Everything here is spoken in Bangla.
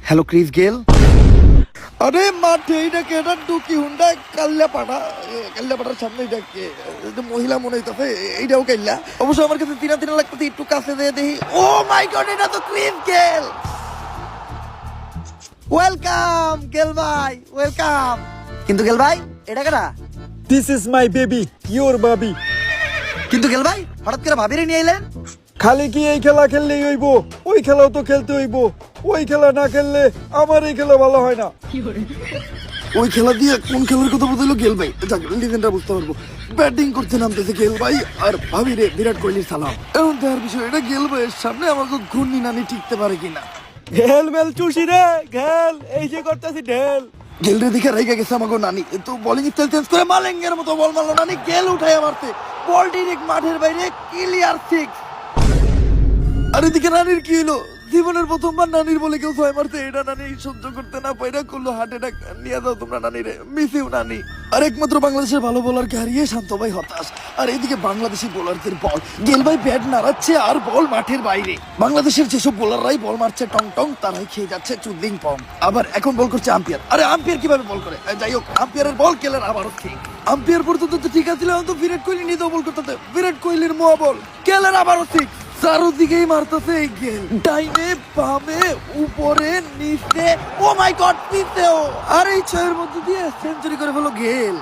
Hello Chris Gayle. আরে মাঠে এটা কেটার ডুকি হুন্ডা কাল্লাপাড়ার সামনে এটা মহিলা মনে হইতাছে, এইটাও কাল্লা। অবশ্য আমার কাছে তিনা তিনা লাগতেছে, একটু কাছে দিয়ে দেখি। ও মাই গড, এটা তো ক্রিস গেল। ওয়েলকাম গেল ভাই, ওয়েলকাম। কিন্তু গেল ভাই, এটা কেডা? This is my baby, your baby. কিন্তু গেল ভাই, হঠাৎ করে ভাবিরে নিয়ে এলেন? খালি কি এই খেলা খেললেই হইব? ওই খেলাও তো খেলতে হইব। ওই খেলা না খেললে আমার এই খেলা ভালো হয় না। ওই খেলা দিয়ে কোন খেলার কথা বললো গেল ভাই? লিজেন্ডটা বুঝতে পারবো। ব্যাটিং করতে নামতেছে গেল ভাই, আর ভাবি রে বিরাট কোহলির সালাম। এখন দেখার বিষয়, এটা গেল ভাইয়ের সামনে আমাকে ঘূর্ণি নানি টিকতে পারে কিনা। ঘেল মেল চুষি রে ঘেল, এই যে করতেছি ঢেল। গেল রে দিকে রেগে গেছে আমাকে নানি, তো বোলিং স্টাইল চেঞ্জ করে মালেঙ্গের মতো বল মারলো নানি। গেল উঠায় মারতে, বল ডিরেক্ট মাঠের বাইরে, ক্লিয়ার সিক্স। আর এদিকে নানির কি হলো? জীবনের প্রথমবার নানির বলে কেউ ছয় মারতে, এটা নানি সহ্য করতে না পাইরা করলো হার্ট অ্যাটাক। নিয়ে যাও তোমরা নানিরে, মিসিউ নানি। আর একমাত্র বাংলাদেশের ভালো বোলারকে হারিয়ে শান্ত ভাই হতাশ। আর এইদিকে বাংলাদেশি বোলারদের বল, গেল ভাই ব্যাট নাড়াচ্ছে আর বল মাঠের বাইরে। বাংলাদেশের যেসব বোলাররাই বল মারছে টং টং, তারাই খেয়ে যাচ্ছে চুদ্দিং পং। আবার এখন বল করছে আম্পায়ার। আরে আম্পায়ার কিভাবে বল করে? যাই হোক, আম্পায়ারের বল গেলের আবারও ঠিক। আম্পায়ার পর্যন্ত তো ঠিক আছে, তো বিরাট কোহলি নিজেও বল করতে। বিরাট কোহলির মোয়া বল, গেলের আবারও ঠিক। চারোদিকেই মারতেছে এই গেল, ডাইনে বামে উপরে নিচে। ও মাই গড, নিচেও। আর এই ছয়ের মধ্যে দিয়ে সেঞ্চুরি করে ফেলো গেল।